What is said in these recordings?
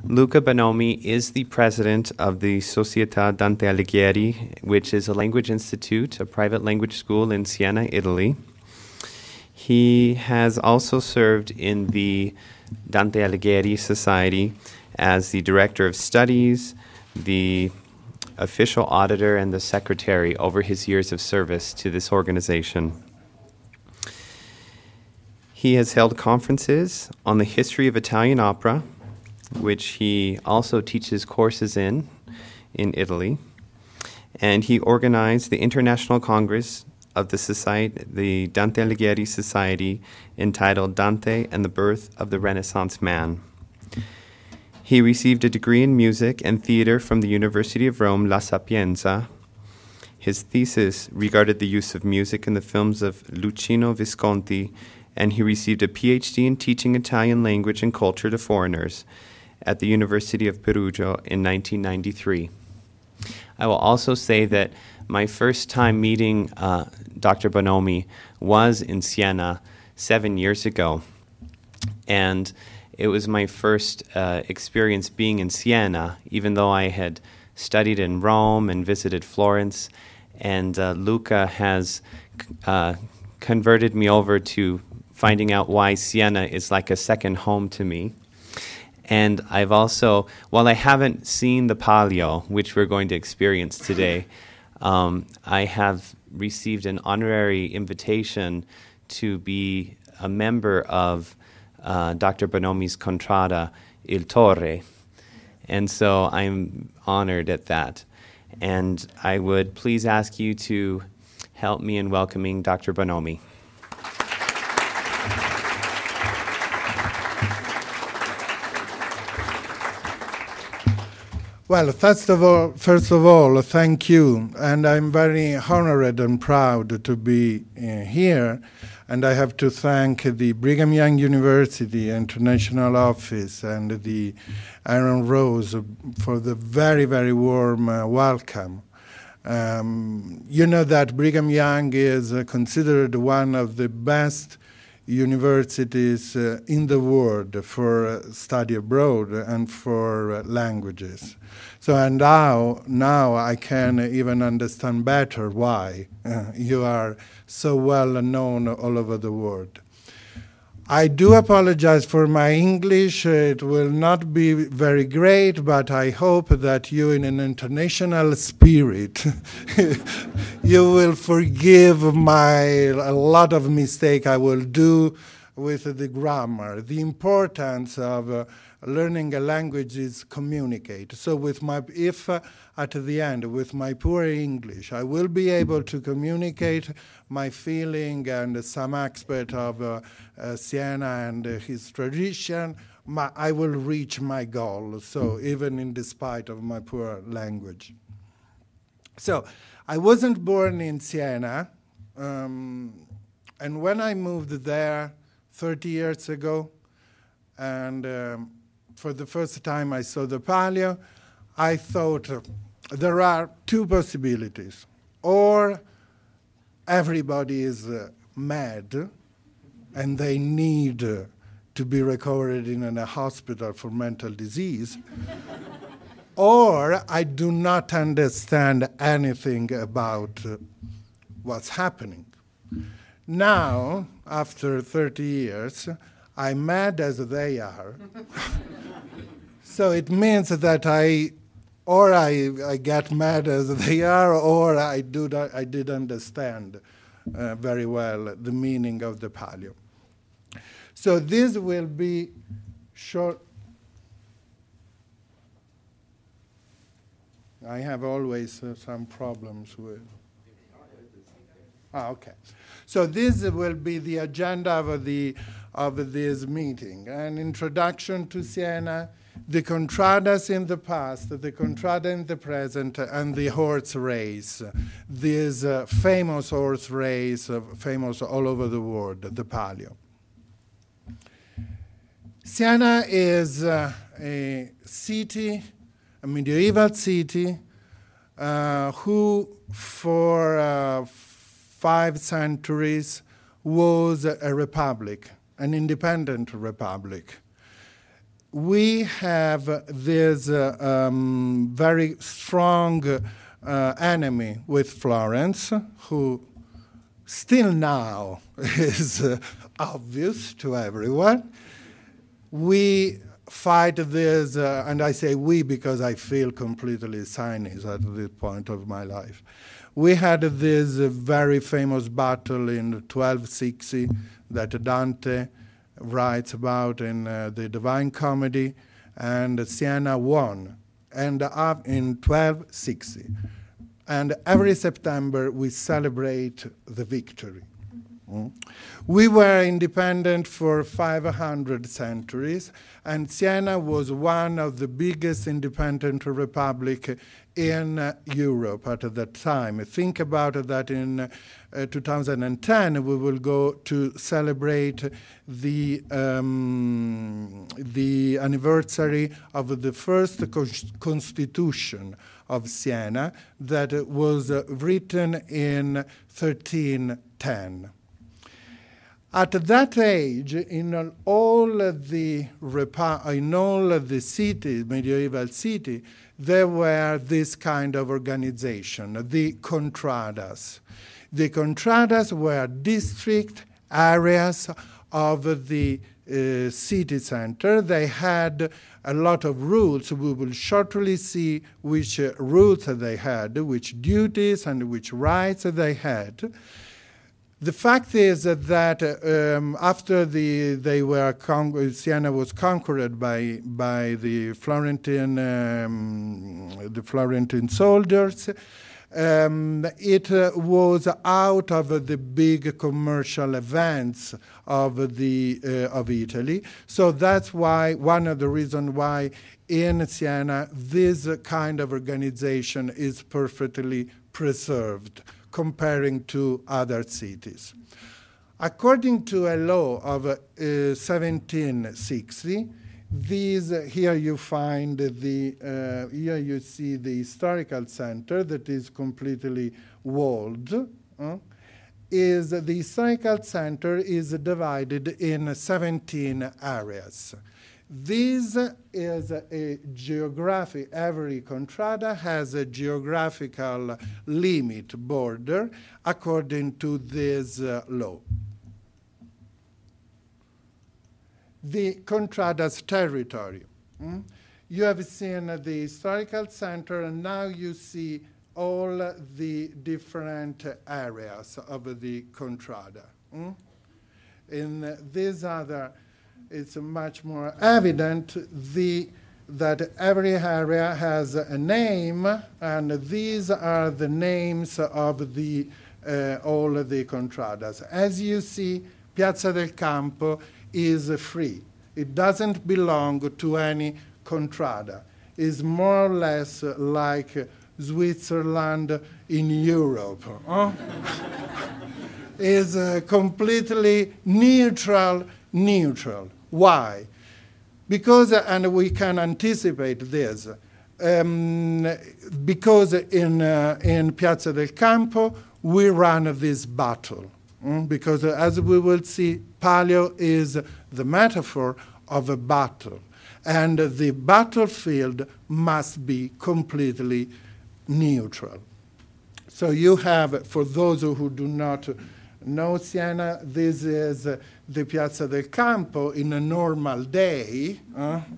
Luca Bonomi is the president of the Società Dante Alighieri, which is a language institute, a private language school in Siena, Italy. He has also served in the Dante Alighieri Society as the director of studies, the official auditor, and the secretary over his years of service to this organization. He has held conferences on the history of Italian opera, which he also teaches courses in Italy. And he organized the International Congress of the Society, the Dante Alighieri Society, entitled Dante and the Birth of the Renaissance Man. He received a degree in music and theater from the University of Rome, La Sapienza. His thesis regarded the use of music in the films of Luchino Visconti, and he received a PhD in teaching Italian language and culture to foreigners at the University of Perugia in 1993. I will also say that my first time meeting Dr. Bonomi was in Siena 7 years ago, and it was my first experience being in Siena, even though I had studied in Rome and visited Florence, and Luca has converted me over to finding out why Siena is like a second home to me. And I've also, while I haven't seen the Palio, which we're going to experience today, I have received an honorary invitation to be a member of Dr. Bonomi's Contrada, Il Torre. And so I'm honored at that. And I would please ask you to help me in welcoming Dr. Bonomi. Well, first of all, thank you. And I'm very honored and proud to be here. And I have to thank the Brigham Young University International Office and the Aaron Rose for the very, very warm welcome. You know that Brigham Young is considered one of the best universities in the world for study abroad and for languages. So, and now I can even understand better why you are so well known all over the world. I do apologize for my English. It will not be very great, but I hope that you, in an international spirit, you will forgive a lot of mistake I will do with the grammar. The importance of learning a language is communicate. So if at the end, with my poor English, I will be able to communicate my feeling and some aspect of Siena and his tradition, I will reach my goal, so even in despite of my poor language. So I wasn't born in Siena, and when I moved there 30 years ago, and for the first time I saw the Palio, I thought there are two possibilities. Or everybody is mad and they need to be recorded in a hospital for mental disease, or I do not understand anything about what's happening. Now, after 30 years, I'm mad as they are. So it means that I get mad as they are, or I did understand very well the meaning of the Palio. So this will be short. I have always some problems with. Okay. So this will be the agenda of this meeting: an introduction to Siena, the Contradas in the past, the Contrada in the present, and the horse race. This famous horse race, famous all over the world, the Palio. Siena is a city, a medieval city, who for 5 centuries was a republic, an independent republic. we have this very strong enemy with Florence, who still now is obvious to everyone. We fight this, and I say we because I feel completely Chinese at this point of my life. We had this very famous battle in 1260 that Dante writes about in the Divine Comedy, and Siena won, and in 1260. And every September we celebrate the victory. We were independent for 500 centuries, and Siena was one of the biggest independent republics in Europe at that time. Think about that in 2010 we will go to celebrate the anniversary of the first constitution of Siena that was written in 1310. At that age, in all the cities, medieval city, there were this kind of organization, the Contradas. The Contradas were district areas of the city center. They had a lot of rules. We will shortly see which rules they had, which duties and which rights they had. The fact is that after Siena was conquered by the Florentine soldiers, it was out of the big commercial events of Italy. So that's why one of the reasons why in Siena this kind of organization is perfectly preserved, comparing to other cities. According to a law of 1760, here you find here you see the historical center that is completely walled. The historical center is divided in 17 areas. This is a geographic, every contrada has a geographical limit border according to this law. The contrada's territory. You have seen the historical center, and now you see all the different areas of the contrada. In this other, it's much more evident that every area has a name, and these are the names of all the contradas. As you see, Piazza del Campo is free. It doesn't belong to any contrada. It's more or less like Switzerland in Europe. It's completely neutral. Why? Because, and we can anticipate this, because in Piazza del Campo we run this battle. Because as we will see, Palio is the metaphor of a battle. And the battlefield must be completely neutral. So you have, for those who do not know Siena, this is the Piazza del Campo in a normal day,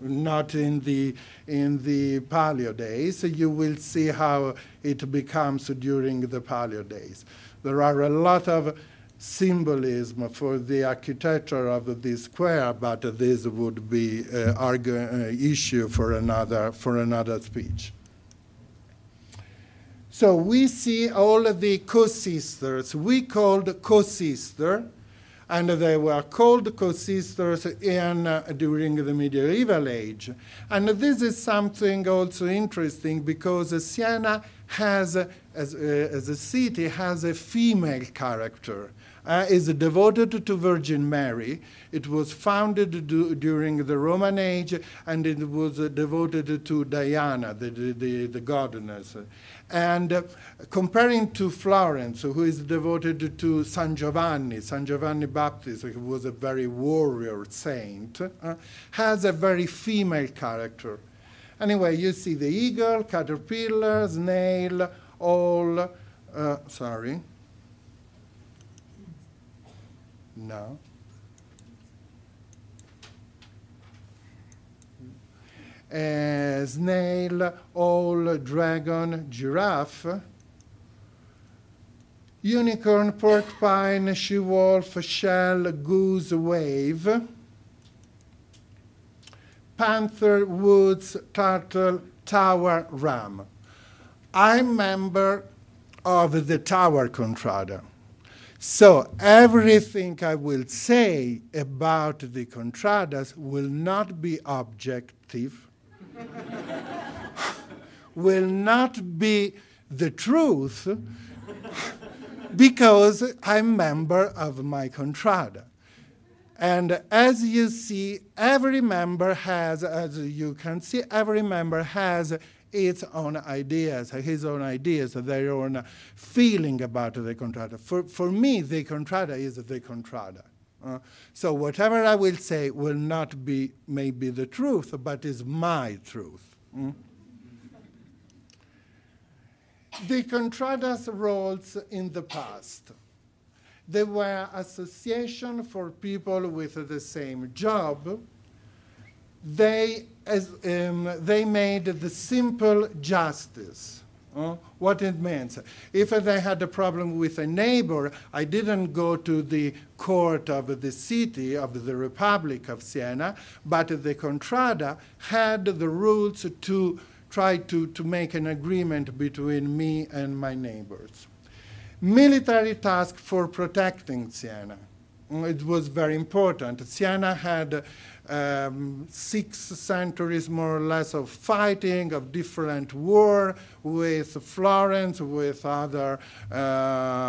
not in the Palio days. You will see how it becomes during the Palio days. There are a lot of symbolism for the architecture of this square, but this would be an issue for another speech. So we see all of the co-sisters. We called co-sister, and they were called co-sisters during the medieval age. And this is something also interesting because Siena has, as a city, has a female character. is devoted to Virgin Mary. It was founded during the Roman age, and it was devoted to Diana, the goddess. And comparing to Florence, who is devoted to San Giovanni Baptist, who was a very warrior saint, has a very female character. Anyway, you see the eagle, caterpillar, snail, all, sorry. No. Snail, owl, dragon, giraffe, unicorn, porcupine, she-wolf, shell, goose, wave, panther, woods, turtle, tower, ram. I'm member of the Tower Contrada. So everything I will say about the Contradas will not be objective, will not be the truth, because I'm member of my Contrada. And as you see, every member has, as you can see, every member has its own ideas, his own ideas, their own feeling about the Contrada. For me, the Contrada is the Contrada. So whatever I will say will not be maybe the truth, but is my truth. The Contradas' roles in the past. They were association for people with the same job. They made the simple justice. What it means. If they had a problem with a neighbor, I didn't go to the court of the city, of the Republic of Siena, but the Contrada had the rules to try to make an agreement between me and my neighbors. Military task for protecting Siena. It was very important. Siena had 6 centuries, more or less, of fighting, of different war with Florence, with other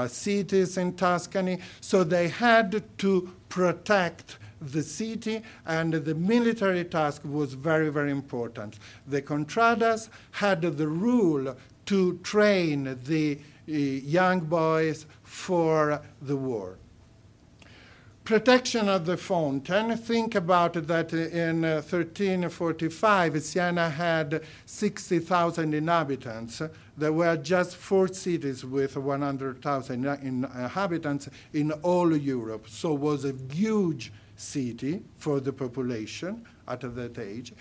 cities in Tuscany. So they had to protect the city, and the military task was very, very important. The Contradas had the rule to train the young boys for the war. Protection of the fountain. Think about that in 1345, Siena had 60,000 inhabitants. There were just 4 cities with 100,000 inhabitants in all Europe. So it was a huge city for the population at that age.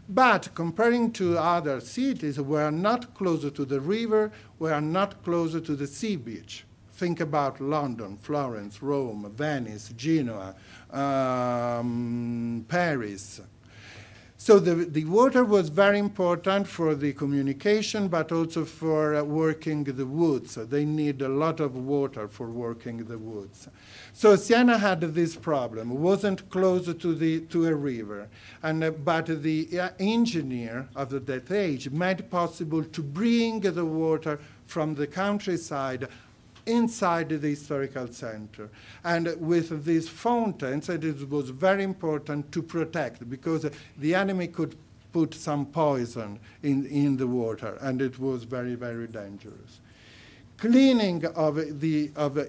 But comparing to other cities, we are not closer to the river, we are not closer to the sea beach. Think about London, Florence, Rome, Venice, Genoa, Paris. So the water was very important for the communication, but also for working the woods. They need a lot of water for working the woods. So Siena had this problem. It wasn't close to a river. But the engineer of that age made it possible to bring the water from the countryside inside the historical center. And with these fountains, it was very important to protect, because the enemy could put some poison in the water, and it was very, very dangerous. Cleaning of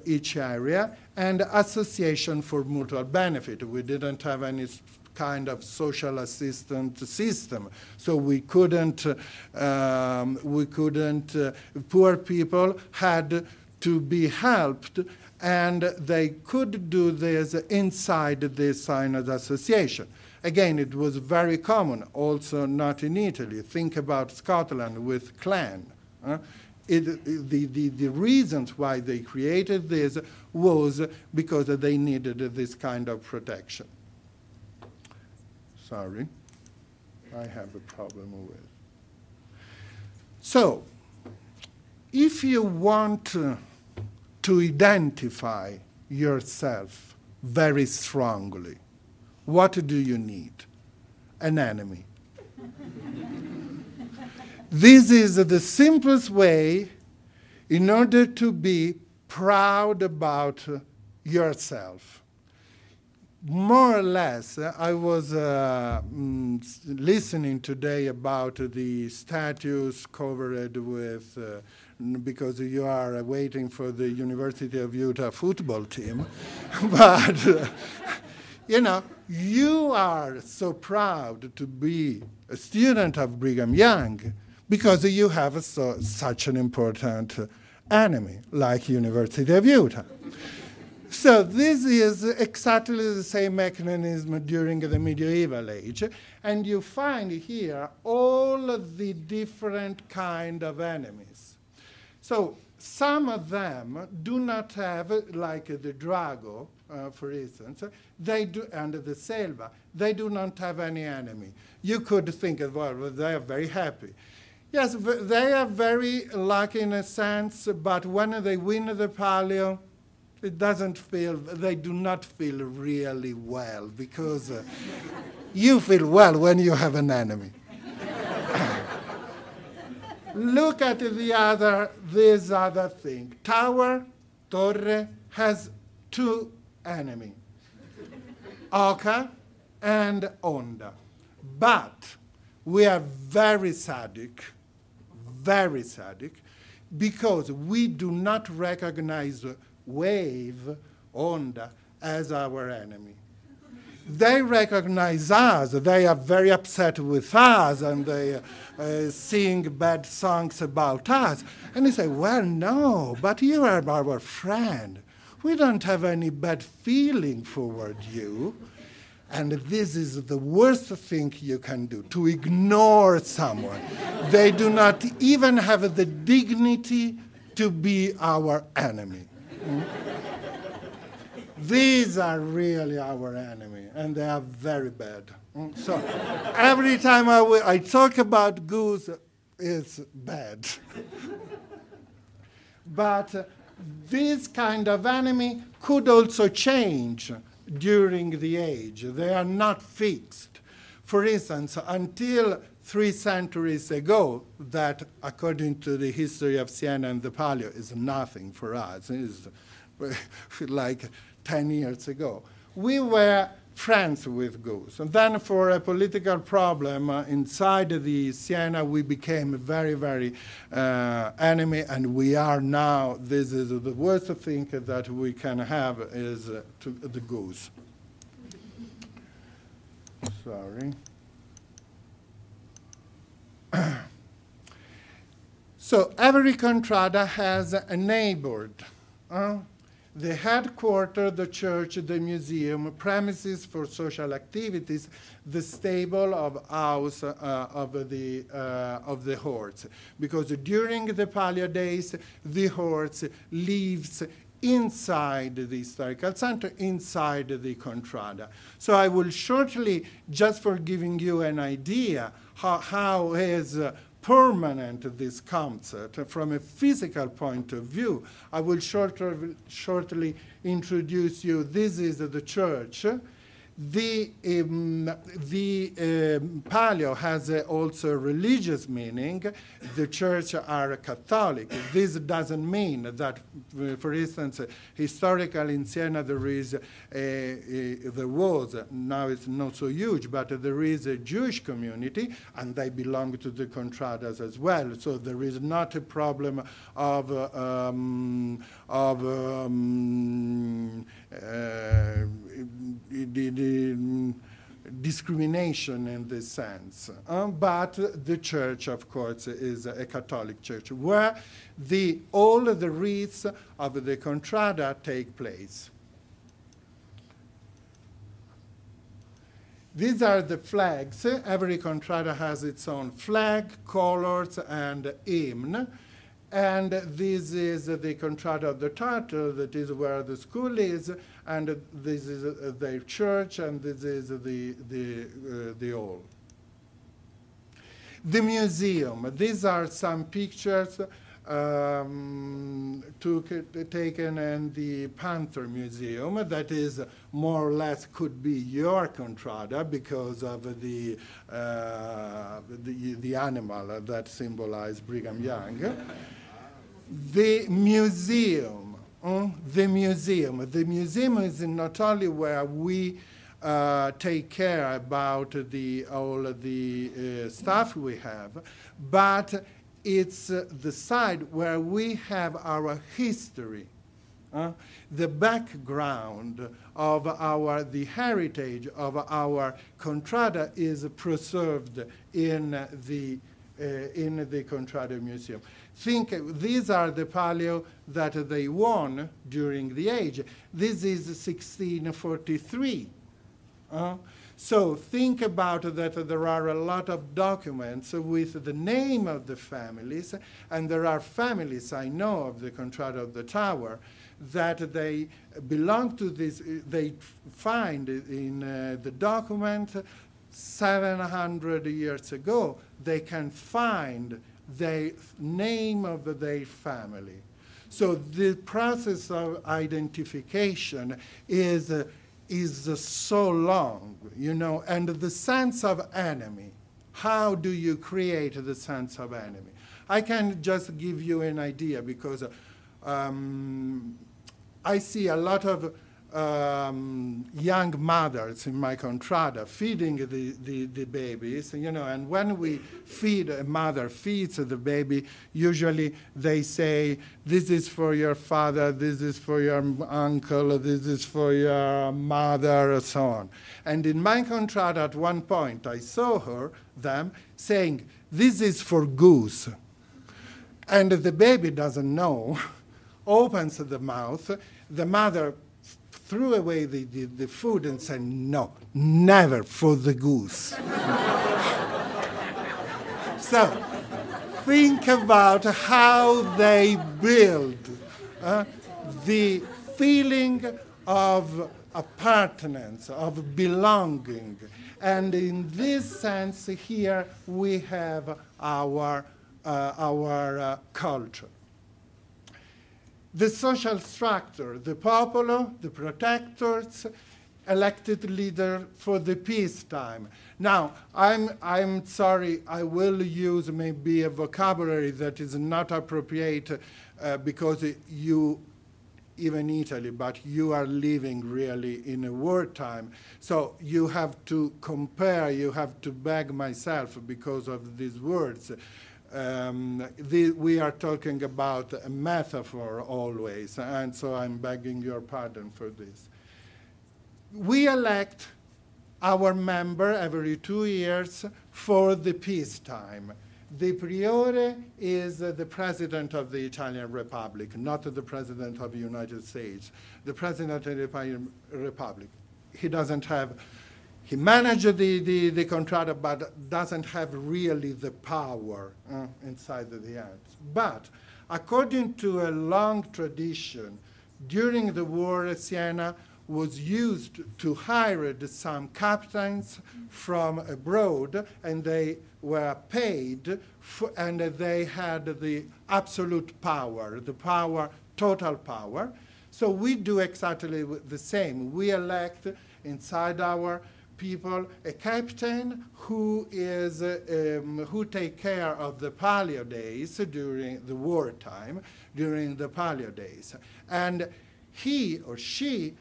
each area, and association for mutual benefit. We didn't have any kind of social assistance system, so we couldn't poor people had to be helped, and they could do this inside this Synod association. Again, it was very common, also not in Italy. Think about Scotland with clan. The reasons why they created this was because they needed this kind of protection. Sorry, I have a problem with. So, if you want to identify yourself very strongly, what do you need? An enemy. This is the simplest way in order to be proud about yourself. More or less, I was listening today about the statues covered with, because you are waiting for the University of Utah football team, but you know, you are so proud to be a student of Brigham Young because you have such an important enemy like University of Utah. So this is exactly the same mechanism during the medieval age, and you find here all of the different kind of enemies. So some of them do not have, like the Drago, for instance, they do, and the Selva, they do not have any enemy. You could think, well, they are very happy. Yes, they are very lucky in a sense, but when they win the Palio, it doesn't feel, they do not feel really well, because you feel well when you have an enemy. Look at this other thing. Torre, has two enemies, Oca and Onda. But we are very sadic, because we do not recognize Wave, Onda, as our enemy. They recognize us. They are very upset with us, and they sing bad songs about us. And they say, well, no, but you are our friend. We don't have any bad feeling toward you. And this is the worst thing you can do, to ignore someone. They do not even have the dignity to be our enemy. These are really our enemy, and they are very bad. So every time I talk about goose, it's bad. But this kind of enemy could also change during the age. They are not fixed. For instance, until 3 centuries ago, that according to the history of Siena and the Palio is nothing for us. It's like 10 years ago. We were friends with goose. And then for a political problem inside the Siena, we became very enemy, and we are now, this is the worst thing that we can have is the goose. Sorry. So every contrada has a neighborhood. The headquarters, the church, the museum, premises for social activities, the stable of house of the horse. Because during the Palio days, the horse lives inside the historical center, inside the contrada. So I will shortly, just for giving you an idea how is permanent this concept from a physical point of view, I will shortly introduce you. This is the church. The Palio has also religious meaning. The church are Catholic. This doesn't mean that, for instance, historically in Siena there was, now it's not so huge, but there is a Jewish community, and they belong to the Contradas as well. So there is not a problem of discrimination in this sense. But the church, of course, is a Catholic church where all the rites of the Contrada take place. These are the flags. Every Contrada has its own flag, colors, and hymn. And this is the Contrada of the Turtle, that is where the school is, and this is their church, and this is the hall. The museum. These are some pictures taken in the Panther Museum. That is more or less could be your Contrada because of the animal that symbolized Brigham Young. The museum The museum. The museum is not only where we take care about all the stuff we have, but it's the side where we have our history. The background of the heritage of our contrada is preserved in the Contrada Museum. These are the palio that they won during the age. This is 1643. So think about that there are a lot of documents with the name of the families, and there are families I know of the Contrada of the Tower that they belong to this, they find in the document 700 years ago, they can find the name of their family. So the process of identification is so long, and the sense of enemy. How do you create the sense of enemy? I can just give you an idea because I see a lot of young mothers in my contrada feeding the babies, and when a mother feeds the baby, usually they say, this is for your father, this is for your uncle, this is for your mother, and so on. And in my contrada at one point, I saw them saying, this is for goose. And the baby doesn't know, opens the mouth, the mother threw away the food and said, no, never for the goose. So think about how they build the feeling of appartenance, of belonging. And in this sense here we have our culture. The social structure, the popolo, the protectors, elected leader for the peacetime. Now, I'm sorry, I will use maybe a vocabulary that is not appropriate because even Italy, but you are living really in a wartime. So you have to compare, you have to beg myself because of these words. We are talking about a metaphor always, and so I'm begging your pardon for this. We elect our member every 2 years for the peacetime. The priore is the president of the Italian Republic, not the president of the United States. The president of the Italian Republic. He managed the contrada, but doesn't have really the power inside the hands. But according to a long tradition, during the war, Siena was used to hire some captains from abroad, and they were paid, and they had the absolute power, total power. So we do exactly the same. We elect inside our people a captain who take care of the Palio days during the wartime, during the Palio days. And he or she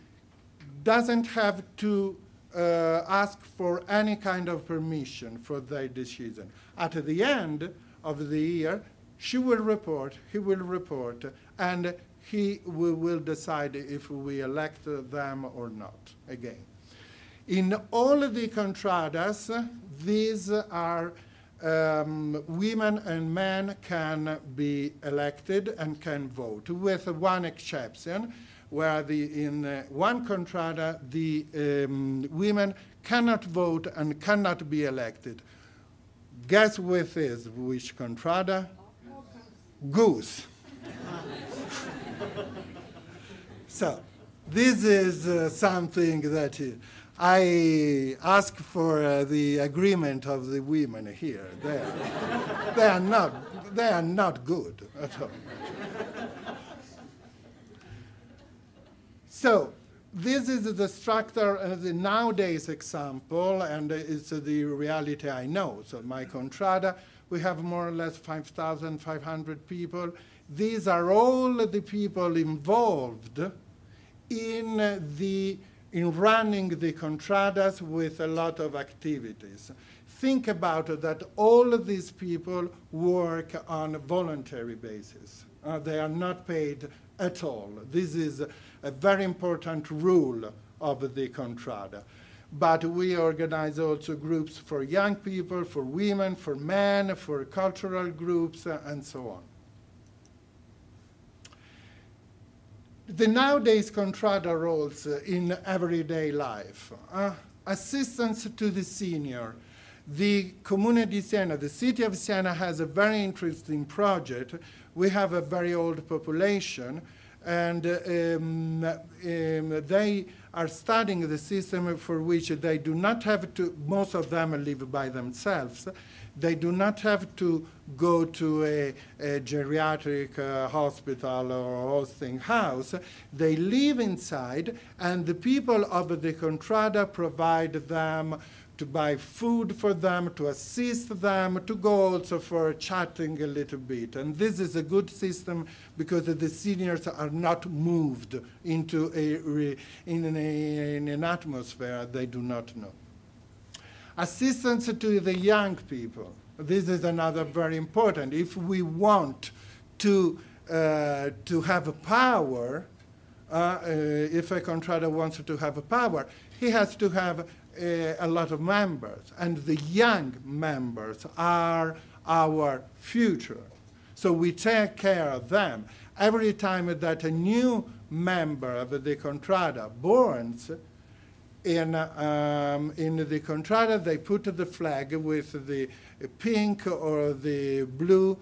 doesn't have to ask for any kind of permission for their decision. At the end of the year, she will report, he will report, and we will decide if we elect them or not again. In all the contradas, these are women and men can be elected and can vote, with one exception, where in one contrada, the women cannot vote and cannot be elected. Guess which contrada? Goose. So this is something that I ask for the agreement of the women here. They are not good at all. So this is the structure, the nowadays example, and it's the reality I know. So my contrada, We have more or less 5,500 people. These are all the people involved in running the Contradas with a lot of activities. Think about it, that all of these people work on a voluntary basis. They are not paid at all. This is a very important rule of the Contrada. But we organize also groups for young people, for women, for men, for cultural groups, and so on. The nowadays Contrada roles in everyday life. Assistance to the senior. The Comune di Siena, the city of Siena, has a very interesting project. We have a very old population, and they are studying the system for which they do not have to, most of them live by themselves. They do not have to go to a geriatric hospital or hosting house. They live inside, and the people of the Contrada provide them to buy food for them, to assist them, to go also for chatting a little bit. And this is a good system because the seniors are not moved into in an atmosphere they do not know. Assistance to the young people. This is another very important. If we want to have a power, if a Contrada wants to have a power, he has to have a lot of members, and the young members are our future. So we take care of them. Every time that a new member of the Contrada borns, in the Contrada, they put the flag with the pink or the blue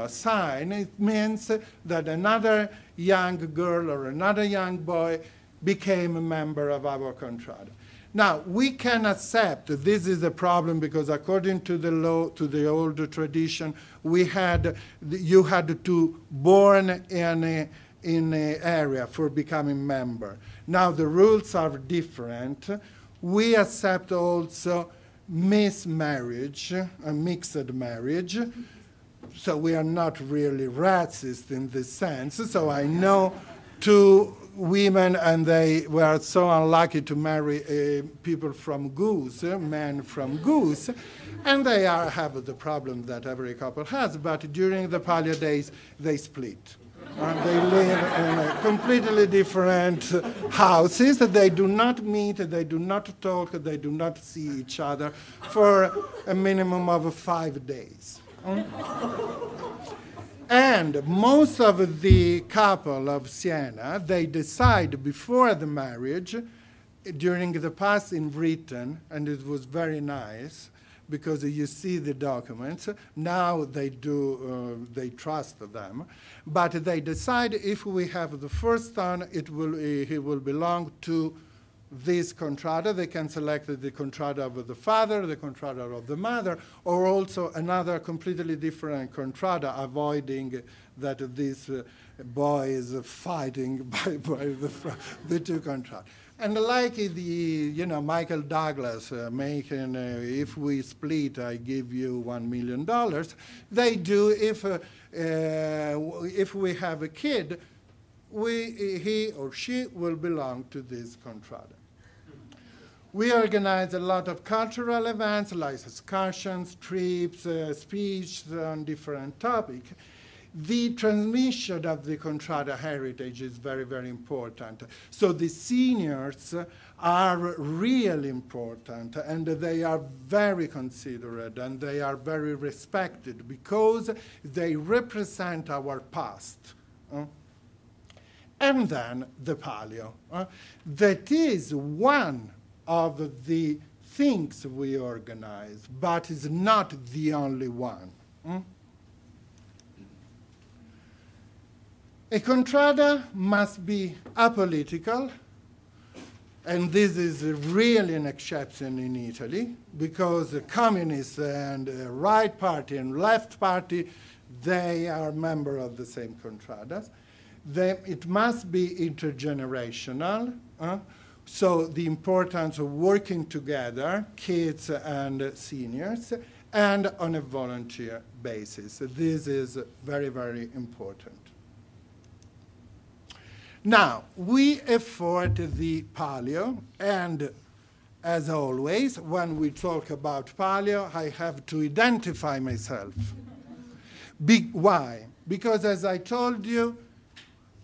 sign. It means that another young girl or another young boy became a member of our Contrada. Now, we can accept, this is a problem because according to the law, to the old tradition, you had to born in an area for becoming member. Now the rules are different. We accept also mismarriage, a mixed marriage. So we are not really racist in this sense. So I know two women, and they were so unlucky to marry people from Goose, men from Goose, and they have the problem that every couple has, but during the Palio days, they split. They live in completely different houses. They do not meet, they do not talk, they do not see each other for a minimum of 5 days. And most of the couple of Siena, they decide before the marriage, during the past in written, and it was very nice, because you see the documents. Now they do, they trust them. But they decide if we have the first son, he will belong to this Contrada. They can select the Contrada of the father, the Contrada of the mother, or also another completely different Contrada, avoiding that this boy is fighting by the two Contrada. And like Michael Douglas making, if we split, I give you $1 million, they do if we have a kid, he or she will belong to this Contrada. We organize a lot of cultural events like excursions, trips, speeches on different topics. The transmission of the Contrada heritage is very, very important. So the seniors are really important, and they are very considerate, and they are very respected because they represent our past. And then the Palio. That is one of the things we organize, but is not the only one. A Contrada must be apolitical, and this is really an exception in Italy, because the communists and the right party and left party, they are members of the same Contradas. It must be intergenerational, so the importance of working together, kids and seniors, and on a volunteer basis. This is very, very important. Now, we afford the Palio, and as always, when we talk about Palio, I have to identify myself. Why? Because as I told you,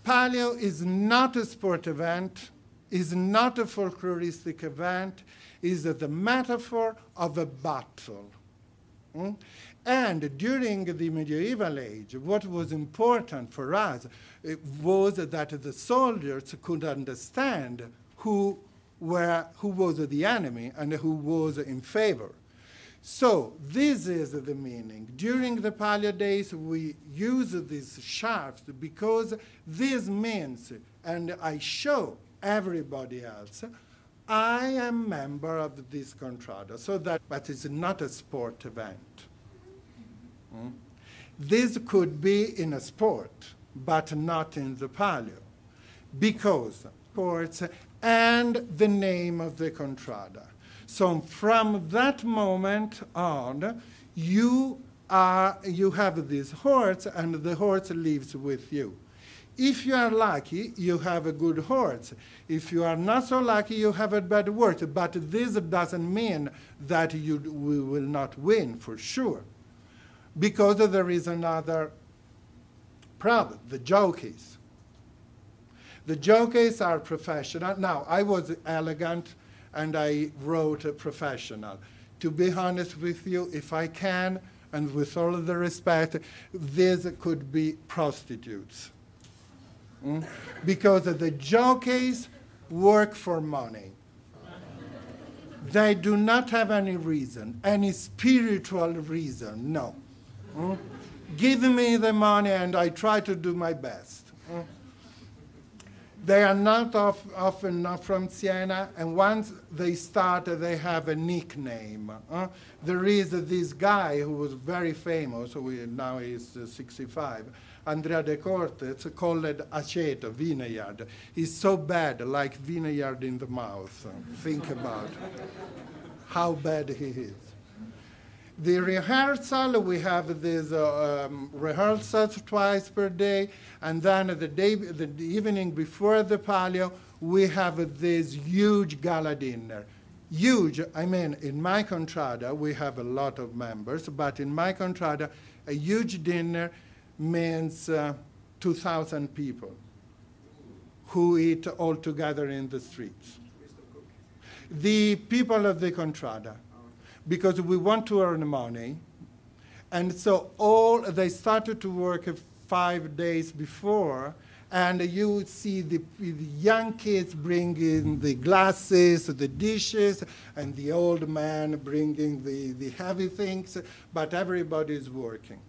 Palio is not a sport event, is not a folkloristic event, is the metaphor of a battle. And during the medieval age, what was important for us was that the soldiers could understand who was the enemy and who was in favor. So this is the meaning. During the Palio days, we use these sharps because this means, and I show everybody else, I am member of this Contrada, but it's not a sport event. This could be in a sport, but not in the Palio, because sports and the name of the Contrada. So from that moment on, you have this horse, and the horse lives with you. If you are lucky, you have a good horse. If you are not so lucky, you have a bad horse. But this doesn't mean that we will not win, for sure. Because there is another problem, the jockeys. The jockeys are professional. Now, I was elegant, and I wrote a professional. To be honest with you, if I can, and with all of the respect, this could be prostitutes. Because the jockeys work for money. They do not have any reason, any spiritual reason, no. Give me the money and I try to do my best. They are not often not from Siena, and once they start, they have a nickname. There is this guy who was very famous, now he's 65, Andrea de Cortes, called aceto, vineyard. He's so bad, like vineyard in the mouth. Think about how bad he is. The rehearsal, we have these rehearsals twice per day, and then the evening before the Palio, we have this huge gala dinner. Huge, I mean, in my Contrada, we have a lot of members, but in my Contrada, a huge dinner means 2,000 people who eat all together in the streets. The people of the Contrada. Because we want to earn money. And so they started to work 5 days before, and you see the young kids bringing the glasses, the dishes, and the old man bringing the heavy things, but everybody is working.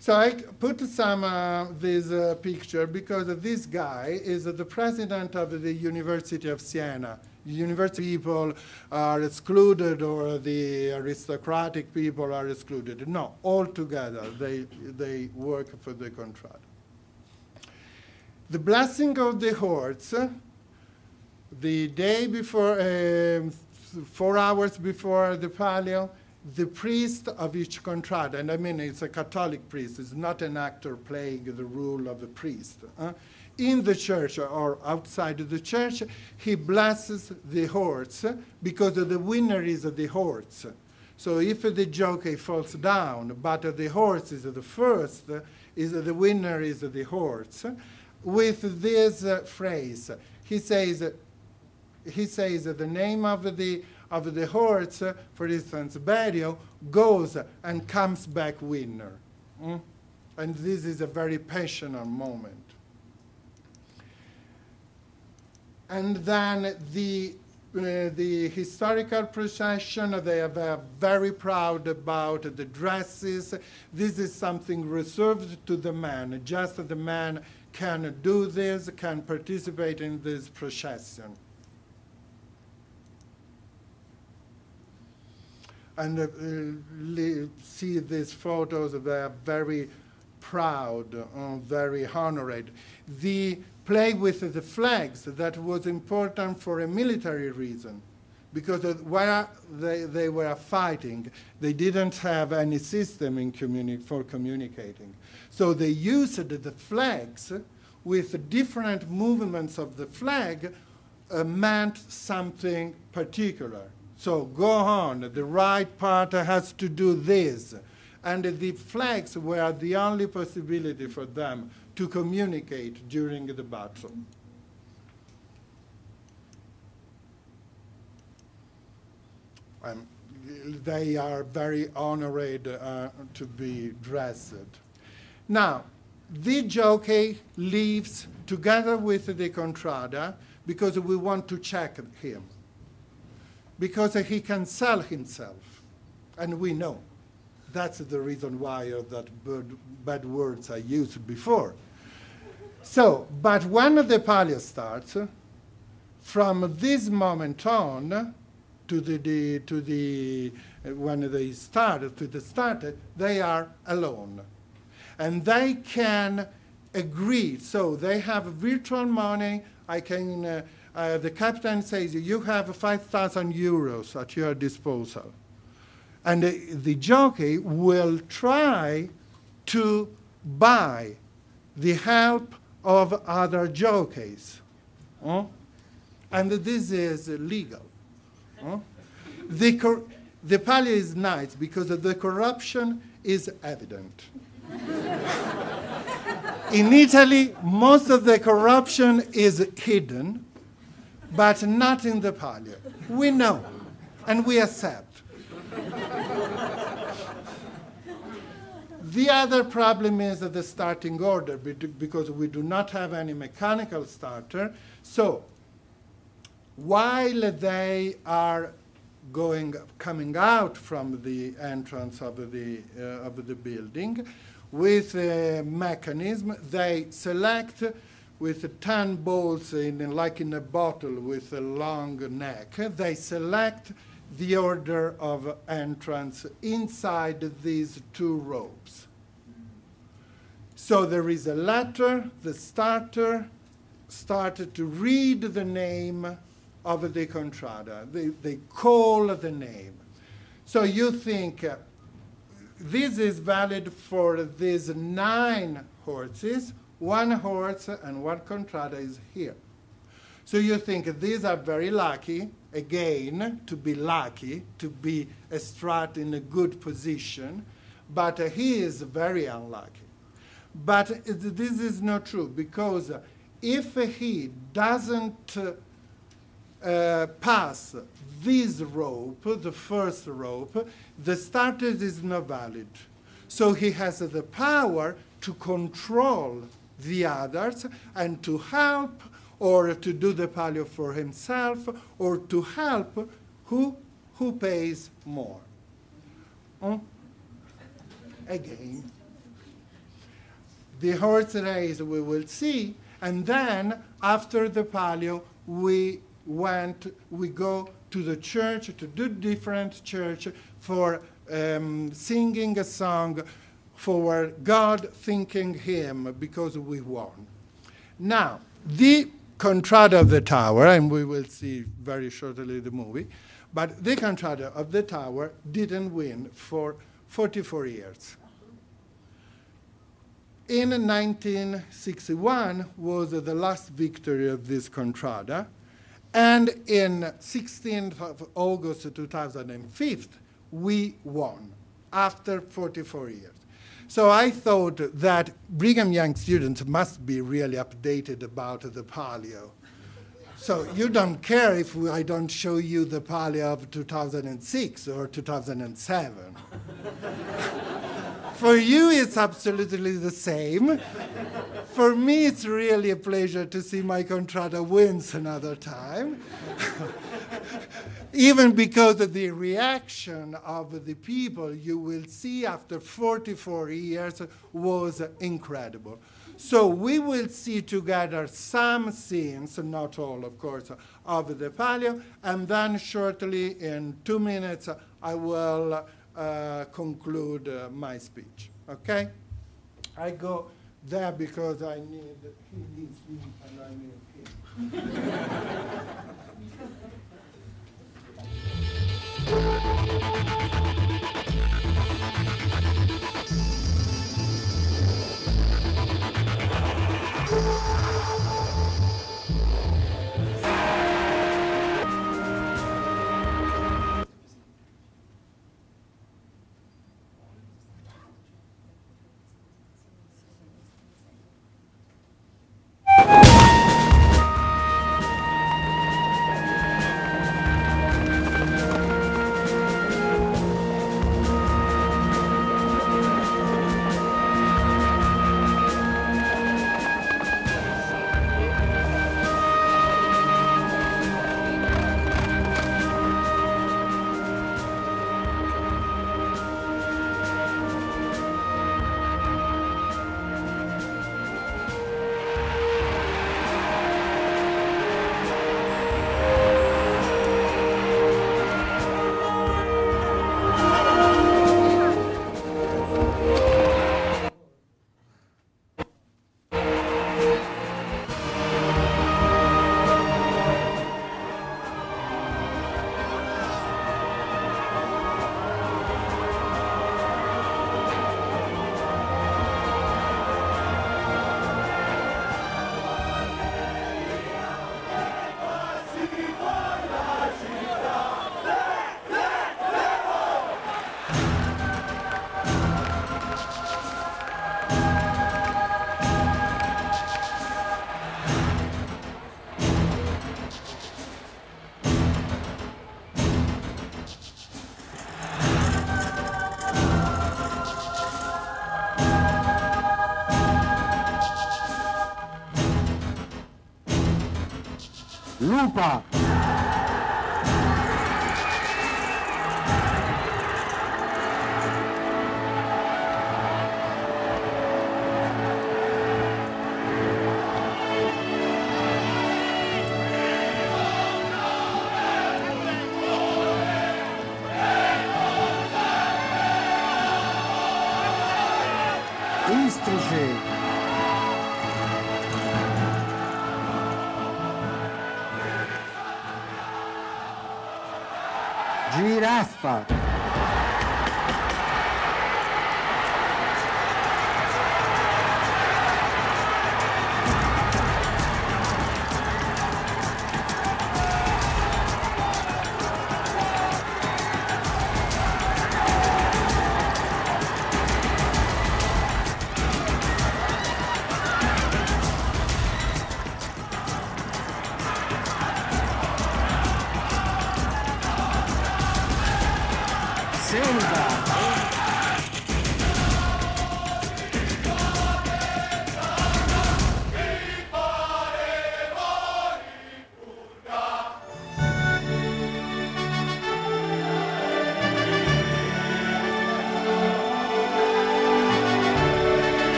So I put some this picture because this guy is the president of the University of Siena. University people are excluded, or the aristocratic people are excluded. No, all together they work for the Contrada. The blessing of the horse, the day before, 4 hours before the Palio, the priest of each Contrada, and I mean it's a Catholic priest, it's not an actor playing the role of a priest. In the church or outside the church, he blesses the horse because the winner is the horse. So if the jockey falls down, but the horse is the first, the winner is the horse. With this phrase, he says the name of the horse, for instance, Palio, goes and comes back winner. And this is a very passionate moment. And then the historical procession, they are very proud about the dresses. This is something reserved to the man. Just the man can do this, can participate in this procession. And see these photos, they are very proud, very honored. The play with the flags, that was important for a military reason, because where they were fighting, they didn't have any system for communicating. So they used the flags with different movements of the flag meant something particular. So go on, the right part has to do this. And the flags were the only possibility for them to communicate during the battle. They are very honored to be dressed. Now, the jockey leaves together with the Contrada because we want to check him, because he can sell himself, and we know. That's the reason why that bad words I used before. So, but when the Palio starts, from this moment on, when they start, they are alone. And they can agree. So they have virtual money. The captain says, you have 5,000 euros at your disposal. And the jockey will try to buy the help of other jockeys. And this is legal. The Palio is nice because the corruption is evident. In Italy, most of the corruption is hidden, but not in the Palio. We know, and we accept. The other problem is the starting order, because we do not have any mechanical starter. So while they are coming out from the entrance of the building, with a mechanism, they select with 10 balls like in a bottle with a long neck. They select the order of entrance inside these two ropes. So there is a letter, the starter started to read the name of the Contrada. They call the name. So you think this is valid for these 9 horses, 1 horse and 1 Contrada is here. So you think these are very lucky, again, to be lucky, to be a strat in a good position, but he is very unlucky. But this is not true, because if he doesn't pass this rope, the first rope, the starter is not valid. So he has the power to control the others and to help, or to do the Palio for himself, or to help who pays more. Again, the horse race we will see, and then after the Palio we go to the church, to do different church for singing a song for God, thanking him because we won. Now, the Contrada of the Tower, and we will see very shortly the movie, but the Contrada of the Tower didn't win for 44 years. In 1961 was the last victory of this Contrada, and in 16th of August 2005, we won after 44 years. So I thought that Brigham Young students must be really updated about the Palio. So you don't care if I don't show you the Palio of 2006 or 2007. For you, it's absolutely the same. For me, it's really a pleasure to see my Contrada wins another time. Even because of the reaction of the people you will see after 44 years was incredible. So we will see together some scenes, not all, of course, of the Palio, and then shortly, in 2 minutes, I will conclude my speech, okay? I go there because he needs me and I need him. Lupa. Istrice. Giraffa.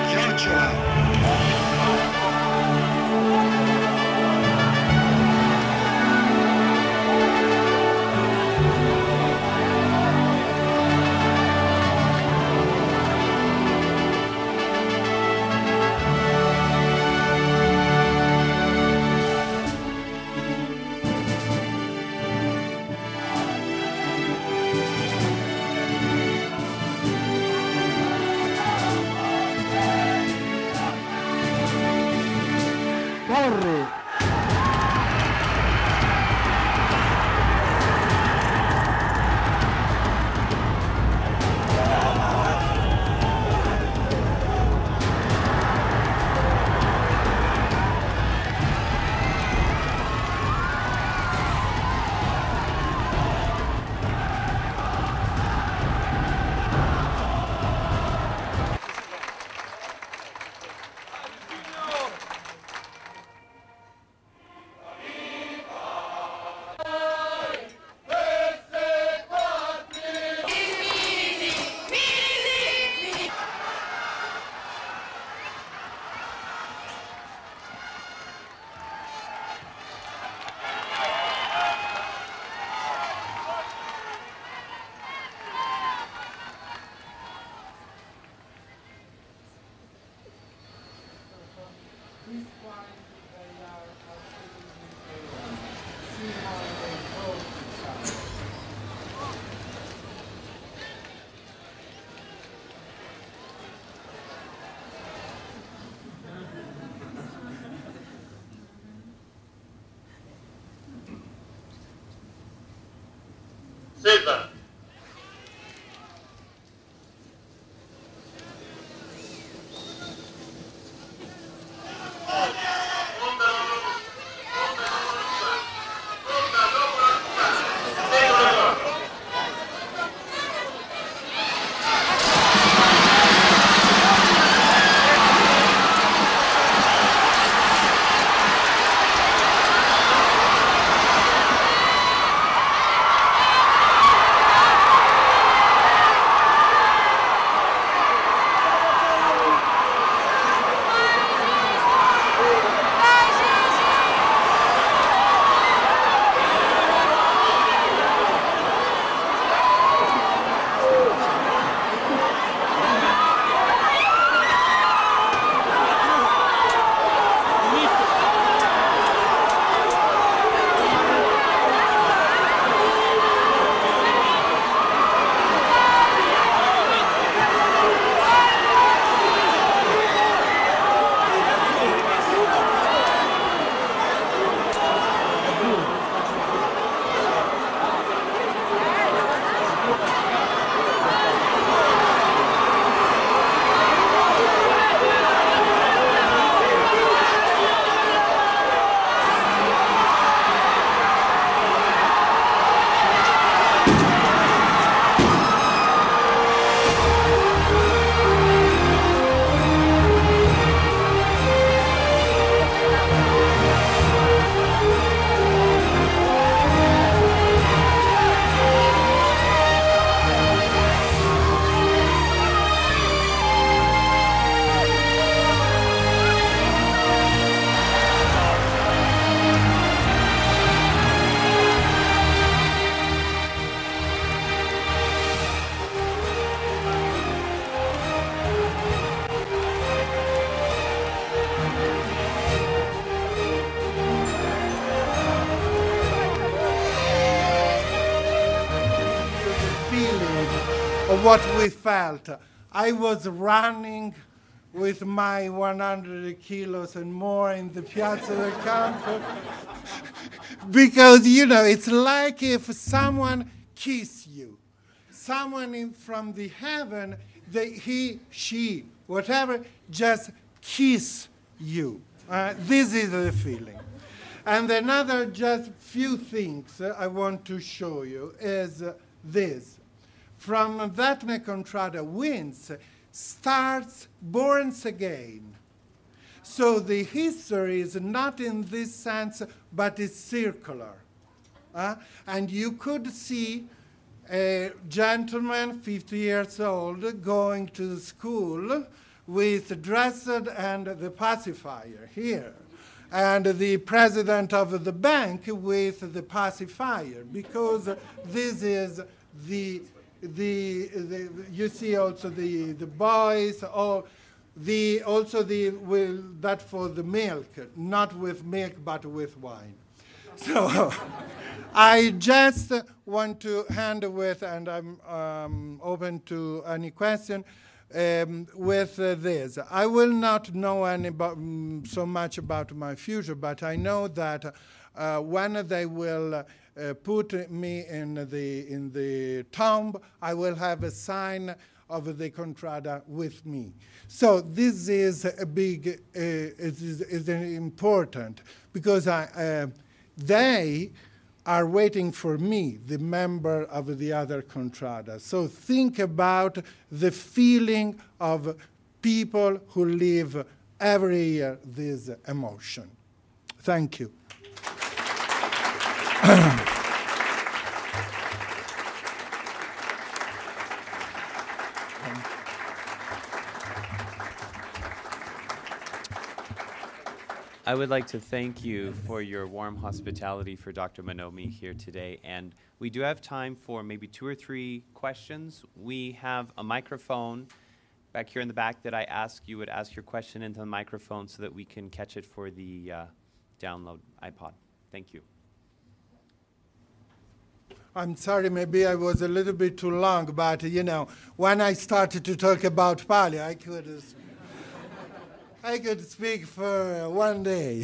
Chiocciola. Caesar. Of what we felt. I was running with my 100 kilos and more in the Piazza del Campo because, you know, it's like if someone kissed you. Someone from the heaven, he, she, whatever, just kiss you. This is the feeling. And another just few things I want to show you is this. From Daphne Contrada wins, starts Borns Again. So the history is not in this sense, but it's circular. And you could see a gentleman, 50 years old, going to school with dressed and the pacifier here. And the president of the bank with the pacifier, because this is you see also the boys, or that for the milk, not with milk but with wine. So I just want to hand with, and I'm open to any question with this. I will not know so much about my future, but I know that when they will put me in the tomb, I will have a sign of the Contrada with me. So this is a big, is important, because they are waiting for me, the member of the other Contrada. So think about the feeling of people who live every year this emotion. Thank you. I would like to thank you for your warm hospitality for Dr. Bonomi here today. And we do have time for maybe 2 or 3 questions. We have a microphone back here in the back that I ask you would ask your question into the microphone so that we can catch it for the download iPod. Thank you. I'm sorry, maybe I was a little bit too long, but, you know, when I started to talk about Palio, I could I could speak for one day.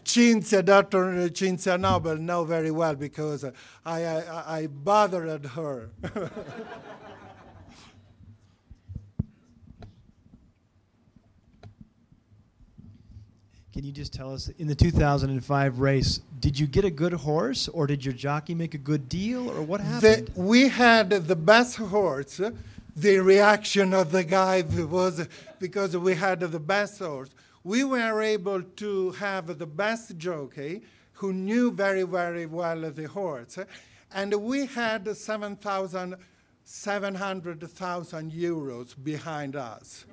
Cinzia, Dr. Cinzia Nobel, know very well because I bothered her. Can you just tell us, in the 2005 race, did you get a good horse, or did your jockey make a good deal, or what happened? We had the best horse. The reaction of the guy was because we had the best horse. We were able to have the best jockey who knew very, very well the horse. And we had 700,000 euros behind us.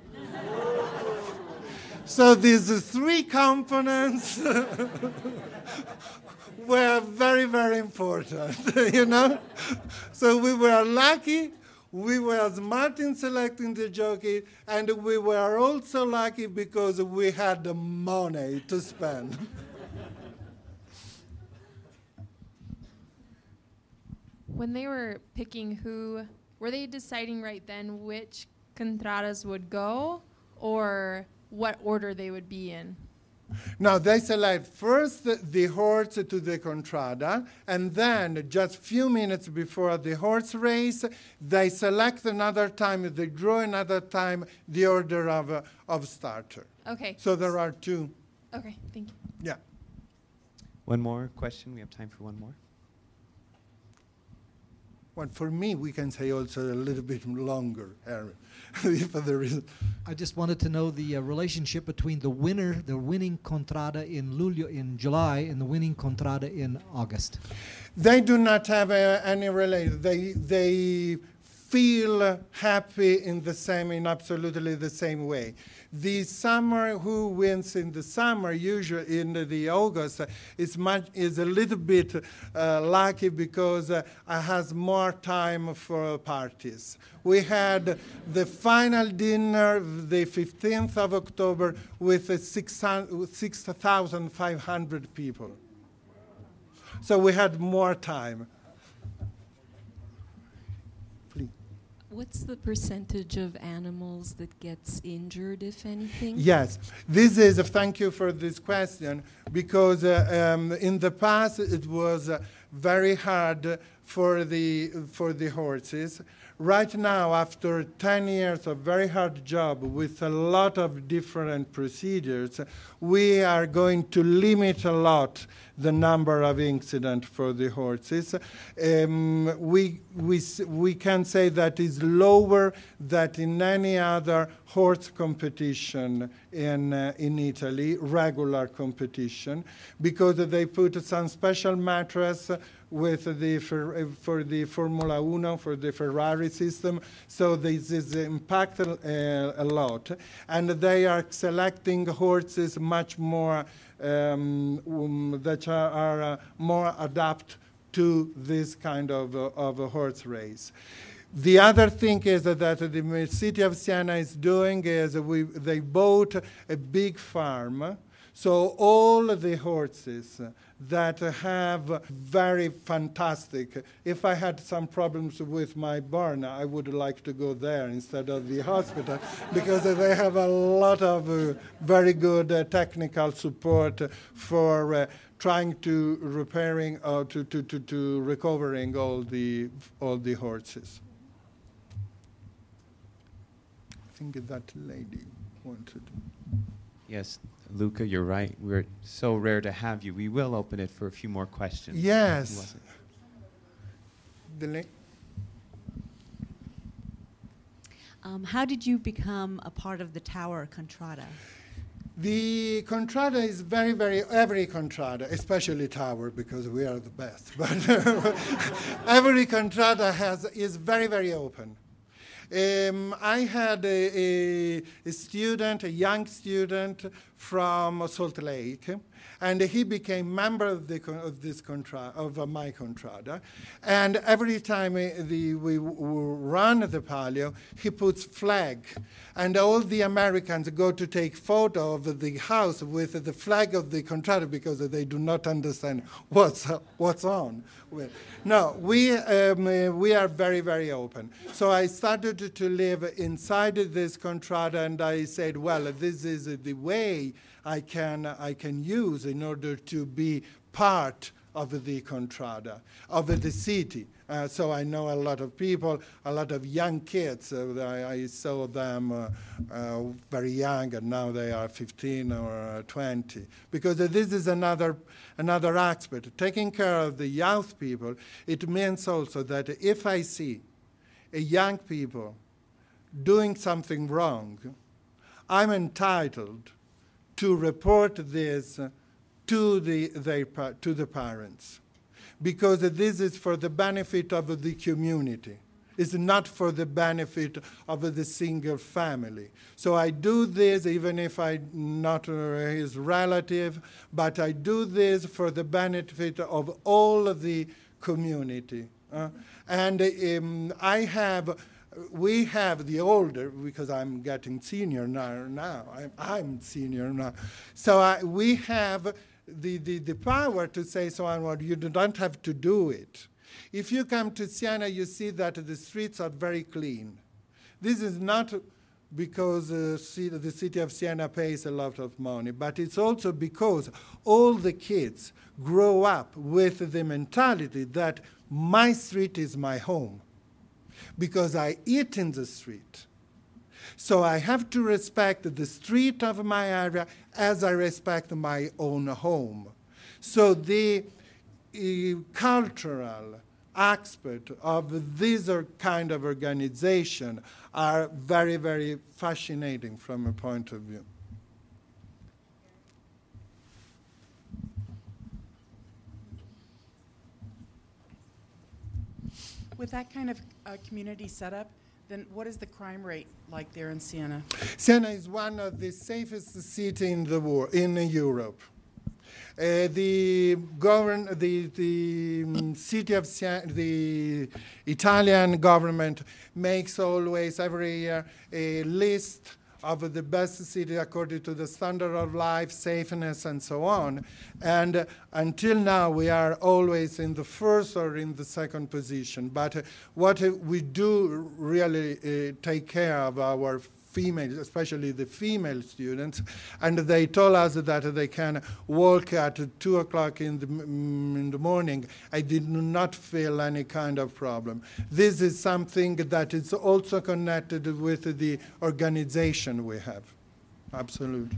So these three components were very, very important, you know? So we were lucky, we were smart in selecting the jockey, and we were also lucky because we had the money to spend. When they were picking who, were they deciding right then which Contradas would go, or what order they would be in? No, they select first the horse to the Contrada, and then just few minutes before the horse race, they select another time, they draw another time the order of starter. Okay. So there are two. Okay, thank you. Yeah. One more question. We have time for one more. Well, for me, we can say also a little bit longer, Aaron, if there is. I just wanted to know the relationship between the winning Contrada in July, and the winning Contrada in August. They do not have any relation. They feel happy in absolutely the same way. The summer, who wins in the summer, usually in the August, is a little bit lucky because has more time for parties. We had the final dinner the 15th of October with 6,500 people. So we had more time. What's the percentage of animals that gets injured, if anything? Yes, this is, thank you for this question, because in the past it was very hard for the horses. Right now, after 10 years of very hard job with a lot of different procedures, we are going to limit a lot the number of incidents for the horses. We can say that is lower than in any other horse competition in Italy, regular competition, because they put some special mattress with for the Formula Uno, for the Ferrari system, so this is impacted a lot. And they are selecting horses much more that are more adapted to this kind of a horse race. The other thing is that the city of Siena is doing is they bought a big farm, so all the horses that have very fantastic. If I had some problems with my barn, I would like to go there instead of the hospital because they have a lot of very good technical support for trying to repairing or to recovering all the horses. I think that lady wanted. Yes, Luca, you're right. We're so rare to have you. We will open it for a few more questions. Yes. How did you become a part of the Tower Contrada? The Contrada is every Contrada, especially Tower, because we are the best, but every Contrada is very, very open. I had a young student from Salt Lake, And he became member of my Contrada. And every time we run the Palio, he puts flag. And all the Americans go to take photo of the house with the flag of the Contrada because they do not understand what's on. No, we are very, very open. So I started to live inside this Contrada, and I said, well, this is the way I can use in order to be part of the Contrada, of the city. So I know a lot of people, a lot of young kids. I saw them very young, and now they are 15 or 20. Because this is another aspect. Taking care of the youth people, it means also that if I see a young people doing something wrong, I'm entitled to report this to the parents, because this is for the benefit of the community. It's not for the benefit of the single family. So I do this even if I'm not his relative, but I do this for the benefit of all of the community. We have the older, because I'm getting senior now. I'm senior now. So we have the power to say, so on, you don't have to do it. If you come to Siena, you see that the streets are very clean. This is not because the city of Siena pays a lot of money, but it's also because all the kids grow up with the mentality that my street is my home, because I eat in the street. So I have to respect the street of my area as I respect my own home. So the cultural aspect of this kind of organization are very, very fascinating from a point of view. With that kind of community setup, then what is the crime rate like there in Siena? Siena is one of the safest cities in the world, in Europe. The city of Siena, the Italian government makes always every year a list of the best city according to the standard of life, safeness, and so on. And until now, we are always in the first or in the second position. But what we do really take care of our females, especially the female students, and they told us that they can walk at 2 o'clock in the morning. I did not feel any kind of problem. This is something that is also connected with the organization we have. Absolutely.